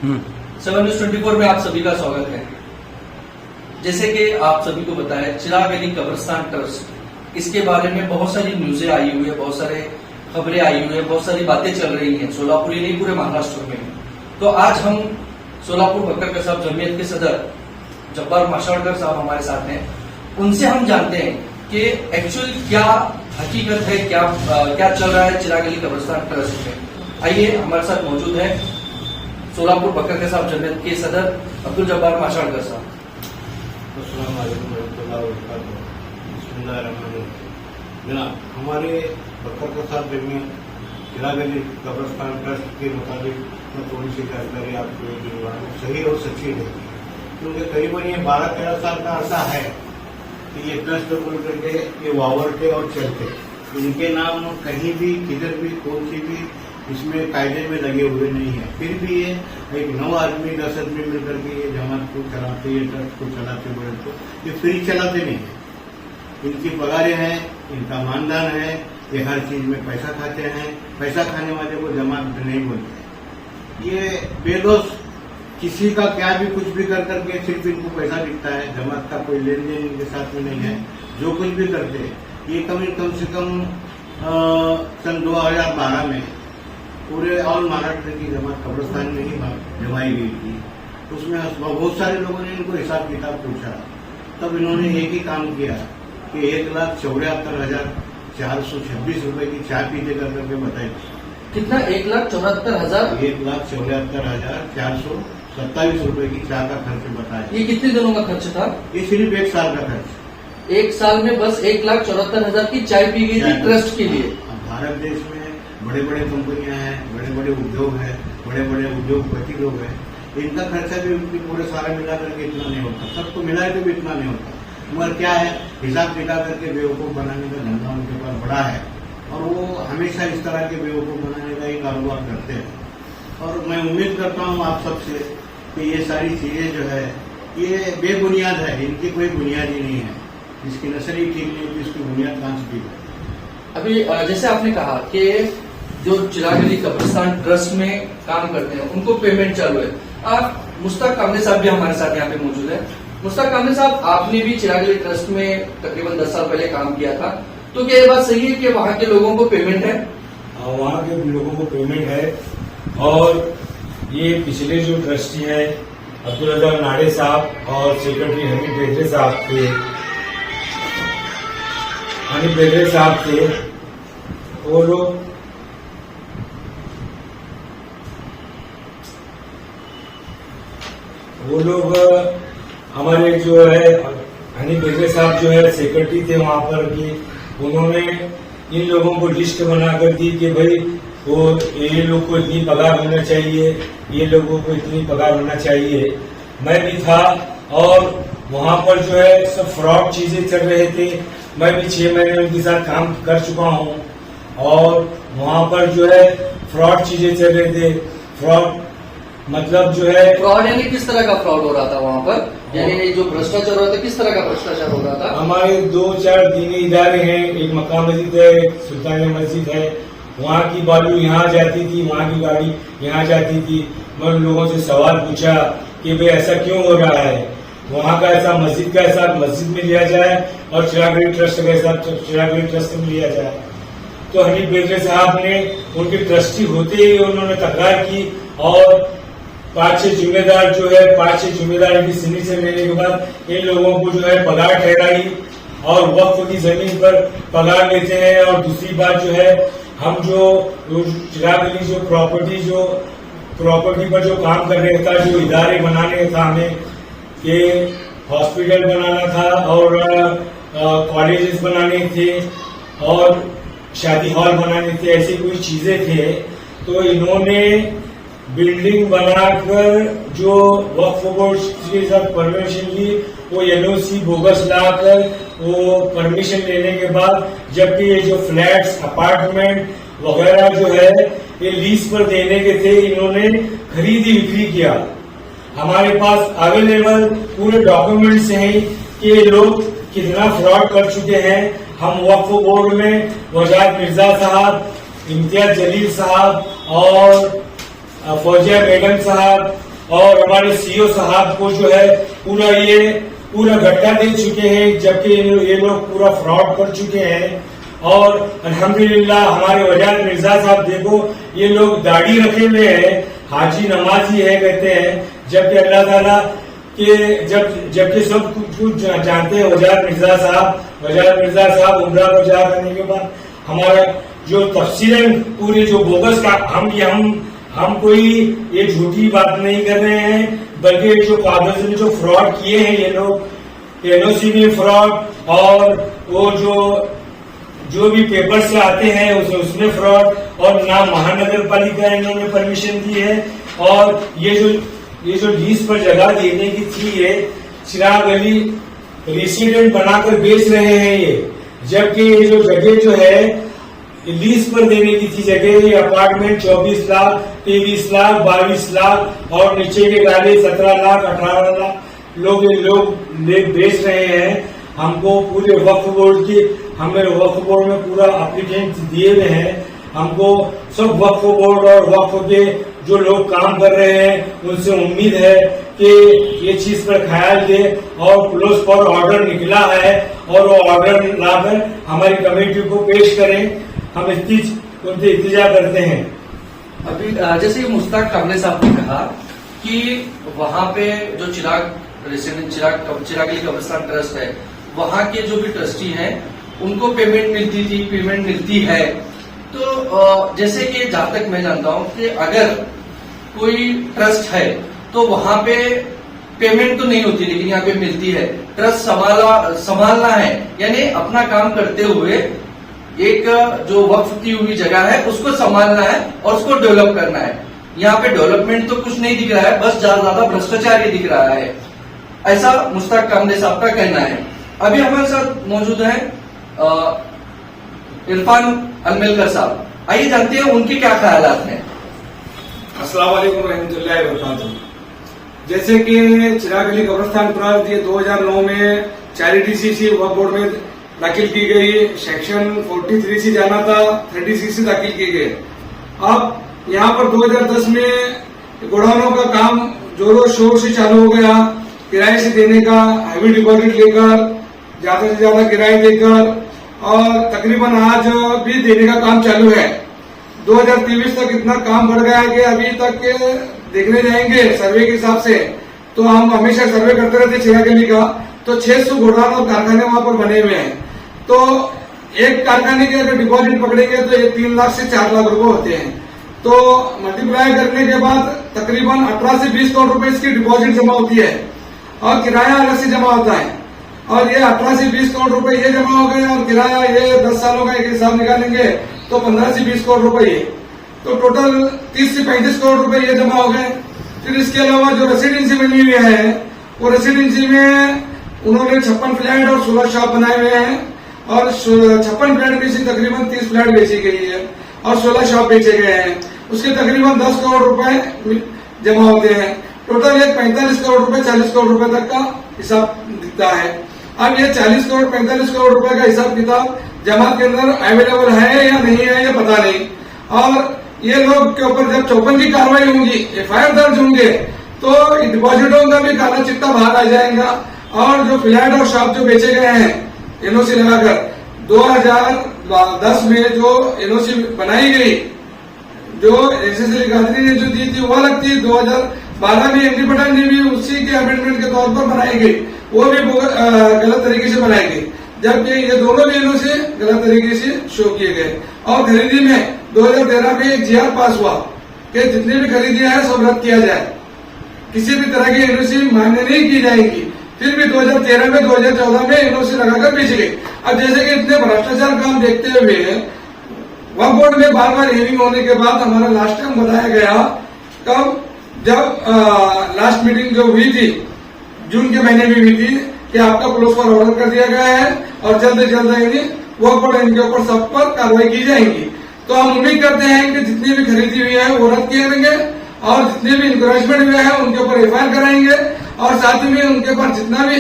7 news 24 में आप सभी का स्वागत है। जैसे कि आप सभी को पता है, चिराग अली कब्रिस्तान ट्रस्ट, इसके बारे में बहुत सारी न्यूज़ें आई हुई है, बहुत सारे खबरें आई हुई है, बहुत सारी बातें चल रही हैं सोलापुर ही नहीं पूरे महाराष्ट्र में। तो आज हम सोलापुर बकर कसाब जमीयत के सदर जब्बार माशावड़कर साहब हमारे साथ हैं। उनसे हम जानते हैं कि एक्चुअल क्या हकीकत है, क्या चल रहा है चिराग अली कब्रिस्तान ट्रस्ट में। आइए, हमारे साथ मौजूद है सोलापुर बकर कसाब जमीयत के सदर अब्दुल जब्बार माशावड़कर साहब। हमारे बकर कसाब जमीयत चिराग अली कब्रिस्तान ट्रस्ट के मुताबिक मैं थोड़ी सी जानकारी आपको दूंगा, सही और सच्ची है, क्योंकि करीबन ये 12-13 साल का अर्सा है कि ये ट्रस्ट बोल करके ये वावरते और चलते, इनके नाम कहीं भी किधर भी कौन सी भी इसमें कायदे में लगे हुए नहीं है। फिर भी ये एक 9 आदमी 10 आदमी मिलकर के ये जमात को चलाते, ये ट्रस्ट को चलाते, बोले तो ये फ्री चलाते नहीं है। इनकी पगारें हैं, इनका मानदान है, ये हर चीज में पैसा खाते हैं। पैसा खाने वाले को जमात नहीं बोलते। ये बेदोष किसी का क्या भी कुछ भी कर करके सिर्फ इनको पैसा दिखता है, जमात का कोई लेन देन इनके साथ में नहीं है। जो कुछ भी करते हैं ये कम से कम सन 2012 में पूरे ऑल महाराष्ट्र की जमात कब्रिस्तान में ही जमाई गई थी। उसमें बहुत सारे लोगों ने इनको हिसाब किताब पूछा, तब इन्होंने एक ही काम किया कि 1,74,426 रुपए की चाय पीते कर करके बताई। कितना? 1,74,000 1,74,427 रुपए की चाय का खर्च बताया। ये कितने दिनों का खर्च था? ये सिर्फ 1 साल का खर्च। 1 साल में बस 1,74,000 की चाय पी गई थी ट्रस्ट के लिए। भारत देश में बड़े बड़े कंपनियां हैं, बड़े बड़े उद्योग हैं, बड़े बड़े उद्योगपति लोग हैं, इनका खर्चा भी उनकी पूरे सारा मिला करके इतना नहीं होता, सबको मिला के भी इतना नहीं होता। मगर क्या है, हिसाब किताब करके बेवकूफ बनाने का धंधा उनके पास बड़ा है और वो हमेशा इस तरह के बेवकूफ बनाने का ही कारोबार करते हैं। और मैं उम्मीद करता हूँ आप सबसे कि ये सारी चीजें जो है ये बेबुनियाद है, इनकी कोई बुनियाद ही नहीं है। जिसकी नस्ल ही ठीक नहीं होती, उसकी बुनियाद कहाँ से ठीक है। अभी जैसे आपने कहा कि जो चिराग अली कब्रिस्तान ट्रस्ट में काम करते हैं उनको पेमेंट चालू है। आप मुश्ताक कामने साहब भी हमारे साथ यहाँ पे मौजूद है। मुश्ताक कामने साहब, आपने भी चिराग अली ट्रस्ट में तकरीबन 10 साल पहले काम किया था, तो क्या ये बात सही है कि वहाँ के लोगों को पेमेंट है? वहाँ के लोगों को पेमेंट है। और ये पिछले जो ट्रस्टी है अब्दुल रज़ाक नाड़े साहब और सेक्रेटरी हनीफ बेदरे साहब थे, वो लोग हमारे जो है हनीफ बेदरे साहब जो है सेक्रेटरी थे वहां पर, कि उन्होंने इन लोगों को लिस्ट बनाकर दी कि भाई वो ये लोग को इतनी पगार होना चाहिए, ये लोगों को इतनी पगार होना चाहिए। मैं भी था और वहां पर जो है सब फ्रॉड चीजें चल रहे थे। मैं भी 6 महीने उनके साथ काम कर चुका हूं और वहां पर जो है फ्रॉड चीजें चल रहे थे। फ्रॉड मतलब जो है फ्रॉड यानी किस तरह का फ्रॉड हो रहा था वहाँ पर? यानी जो भ्रष्टाचार हो रहा था, किस तरह का भ्रष्टाचार हो रहा था? हमारे 2-4 दीनी इदारे हैं, एक मक्का मस्जिद है, एक सुल्तानिया मस्जिद है। वहाँ की बालू यहाँ जाती थी, वहाँ की गाड़ी यहाँ जाती थी। मैं उन लोगों से सवाल पूछा कि भाई ऐसा क्यों हो रहा है, वहाँ का ऐसा मस्जिद का ऐसा मस्जिद में लिया जाए और चिराग अली ट्रस्ट का ऐसा चिराग अली ट्रस्ट में लिया जाए। तो हनीफ बेदरे साहब ने उनके ट्रस्टी होते ही उन्होंने तकरार की और 5-6 जिम्मेदार जो है 5-6 जिम्मेदार इनकी सिग्नेचर लेने के बाद इन लोगों को जो है पगार ठहराई और वक्फ की जमीन पर पगार लेते हैं। और दूसरी बात जो है, हम जो चिराग अली जो प्रॉपर्टी पर जो काम करने का, जो इदारे बनाने था, हमें कि हॉस्पिटल बनाना था और कॉलेजेस बनाने थे और शादी हॉल बनाने थे, ऐसी कोई चीजें थे। तो इन्होंने बिल्डिंग बनाकर जो वक्फ बोर्ड के साथ परमिशन ली, वो एनओसी बोगस लाकर वो परमिशन लेने के बाद जबकि ये जो फ्लैट्स अपार्टमेंट वगैरह जो है ये लीज पर देने के थे, इन्होंने खरीदी बिक्री किया। हमारे पास अवेलेबल पूरे डॉक्यूमेंट्स हैं कि ये लोग कितना फ्रॉड कर चुके हैं। हम वक्फ बोर्ड में वजाद मिर्जा साहब, इम्तियाज जलील साहब और फौजिया बेगम साहब और हमारे सीओ साहब को जो है पूरा गट्टा दे चुके हैं, जबकि ये लोग पूरा फ्रॉड कर चुके हैं। और अल्हम्दुलिल्लाह हमारे वजाद मिर्जा साहब देखो, ये लोग दाढ़ी रखे हुए हैं, हाजी नमाजी है कहते हैं, जबकि अल्लाह ताला के जबकि सब कुछ जानते हैं। वजाद मिर्जा साहब उम्रा को जा करने के बाद हमारा जो तफसीलन पूरी जो बोगस का हम कोई ये झूठी बात नहीं कर रहे हैं, बल्कि जो कागज में जो फ्रॉड किए हैं ये लोग, एनओसी में फ्रॉड, और वो जो भी पेपर से आते हैं उसमें फ्रॉड, और ना महानगर पालिका इन्होंने परमिशन दी है। और ये जो लीज पर जगह देने की थी, ये चिराग अली रेसिडेंट बनाकर बेच रहे हैं ये, जबकि ये जो जगह जो है लीज पर देने की थी जगह, ये अपार्टमेंट 24 लाख, 23 लाख, 22 लाख और नीचे के गाले 17 लाख, 18 लाख लोग बेच रहे हैं। हमको पूरे वक्फ बोर्ड में पूरा एप्लीकेंट दिए हुए हैं। हमको सब वक्फ बोर्ड और वक्फ के जो लोग काम कर रहे हैं उनसे उम्मीद है कि ये चीज पर ख्याल दे, और क्लोज फॉर ऑर्डर निकला है और वो ऑर्डर लाकर हमारी कमेटी को पेश करें। हम उनसे इल्तिजा करते हैं। अभी जैसे मुश्ताक कामले साहब ने कहा कि वहां पे जो चिराग अली कब्रिस्तान ट्रस्ट है, वहां के जो भी ट्रस्टी हैं उनको पेमेंट मिलती है। तो जैसे कि जहां तक मैं जानता हूं कि अगर कोई ट्रस्ट है तो वहां पे पेमेंट तो नहीं होती, लेकिन यहाँ पे मिलती है। ट्रस्ट संभालना है, यानी अपना काम करते हुए एक जो वक्फ की हुई जगह है उसको संभालना है और उसको डेवलप करना है। यहाँ पे डेवलपमेंट तो कुछ नहीं दिख रहा है, बस ज्यादा भ्रष्टाचार ही दिख रहा है, ऐसा मुश्ताक कामले साहब का कहना है। अभी हमारे साथ मौजूद है इरफान अलमेलकर साहब, आइए जानते हैं उनके क्या ख्यालात हैं। अस्सलाम वालेकुम रहमतुल्लाहि व बरकातुहू। जैसे कि चिराग अली कब्रिस्तान ट्रस्ट ये 2009 में चैरिटी सी वक्फ बोर्ड में दाखिल की गई, सेक्शन 43 से जाना था, 36 से दाखिल की गई। अब यहाँ पर 2010 में गोडाउनों का काम जोरों शोर से चालू हो गया, किराए से देने का, हैवी डिपॉजिट लेकर, ज्यादा से ज्यादा किराए देकर, और तकरीबन आज भी देने का काम चालू है। 2023 तक इतना काम बढ़ गया है कि अभी तक के देखने जाएंगे सर्वे के हिसाब से, तो हम हमेशा सर्वे करते रहते चिराग अली का, तो 600 गोडाउन और कारखाने वहां पर बने हुए हैं। तो एक कारखाने के अगर डिपॉजिट पकड़ेंगे तो ये 3 लाख से 4 लाख रुपए होते हैं। तो मल्टीप्लाई करने के बाद तकरीबन 18 से 20 करोड़ रुपए इसकी डिपॉजिट जमा होती है, और किराया अलग से जमा होता है। और ये 18 से 20 करोड़ रुपए ये जमा हो गए, और किराया ये 10 सालों का एक हिसाब निकालेंगे तो 15 से 20 करोड़ रुपए ये, तो टोटल 30 से 35 करोड़ रुपए ये जमा हो गए। फिर इसके अलावा जो रेसिडेंसी बनी हुई है, वो रेसिडेंसी में उन्होंने 56 फ्लैट और 16 शॉप बनाए हुए हैं, और 56 फ्लैट में से तकरीबन 30 फ्लैट बेची गई है और 16 शॉप बेचे गए हैं। उसके तकरीबन 10 करोड़ रुपए जमा होते हैं। टोटल ये 45 करोड़ रुपए 40 करोड़ रुपए तक का हिसाब दिखता है। अब ये 40 करोड़ 45 करोड़ रुपए का हिसाब किताब जमात के अंदर अवेलेबल है या नहीं है ये पता नहीं। और ये लोग के ऊपर जब 54 की कार्रवाई होंगी, एफआईआर दर्ज होंगे, तो डिपॉजिटों का भी काला चिट्टा बाहर आ जाएगा। और जो फ्लैट और शॉप जो बेचे गए हैं एनओसी लगाकर, 2010 में जो एनओसी बनाई गई, जो एसएसएल कादरी ने जो दी थी वो अलग थी, 2012 में एमडी पठान ने भी उसी के अमेंडमेंट के तौर पर बनाई गई, वो भी गलत तरीके से बनाई गई, जबकि ये दोनों भी एनओसी गलत तरीके से शो किए गए। और खरीदी में 2013 में एक जीआर पास हुआ कि जितनी भी खरीदियां हैं सब रद्द किया जाए, किसी भी तरह की एनओसी मान्य नहीं की जाएगी। फिर भी 2013 में 2014 में एनओसी लगाकर बेची गई। अब जैसे कि इतने भ्रष्टाचार काम देखते हुए वक्फ बोर्ड में बार बार हियरिंग होने के बाद हमारा लास्ट टाइम बताया गया, कब जब लास्ट मीटिंग जो हुई थी जून के महीने में हुई थी, कि आपका क्लोज फॉर ऑर्डर कर दिया गया है और जल्द से जल्द वक्फ बोर्ड इनके ऊपर सब पर कार्रवाई की जाएगी। तो हम उम्मीद करते हैं कि जितनी भी खरीदी हुई है वो रद्द किए जाएंगे, और जितने भी इंकरेजमेंट हुए हैं उनके ऊपर एफआईआर कराएंगे, और साथ ही में उनके ऊपर जितना भी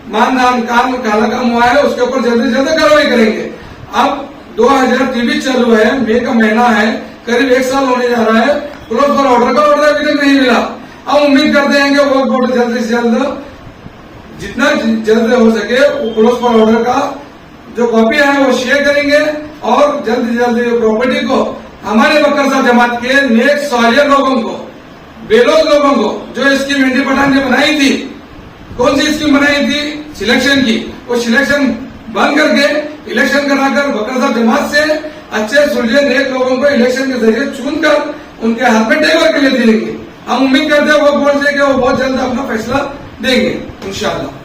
मानदान काम काला काम हुआ है उसके ऊपर जल्द से जल्द कार्रवाई करेंगे। अब 2023 चालू है, मई का महीना है, करीब 1 साल होने जा रहा है, क्लोज फॉर ऑर्डर का ऑर्डर अभी तक नहीं मिला। अब उम्मीद वक्फ बोर्ड जल्द से जल्द जितना जल्द हो सके वो क्लोज फॉर ऑर्डर का जो कॉपी है वो शेयर करेंगे और जल्द से जल्द प्रॉपर्टी को हमारे बकर साहब जमात के नेक सॉलियर लोगों को, बेलोज लोगों को, जो स्कीम एनडी पठान ने बनाई थी, कौन सी स्कीम बनाई थी? सिलेक्शन की। वो सिलेक्शन बंद करके इलेक्शन कराकर बकर साहब जमात से अच्छे सुलझे नेक लोगों को इलेक्शन के जरिए चुनकर उनके हाथ में टेक ओवर के लिए देंगे। हम उम्मीद करते हैं वो बोर्ड से कि वो बहुत जल्द अपना फैसला देंगे इंशाअल्लाह।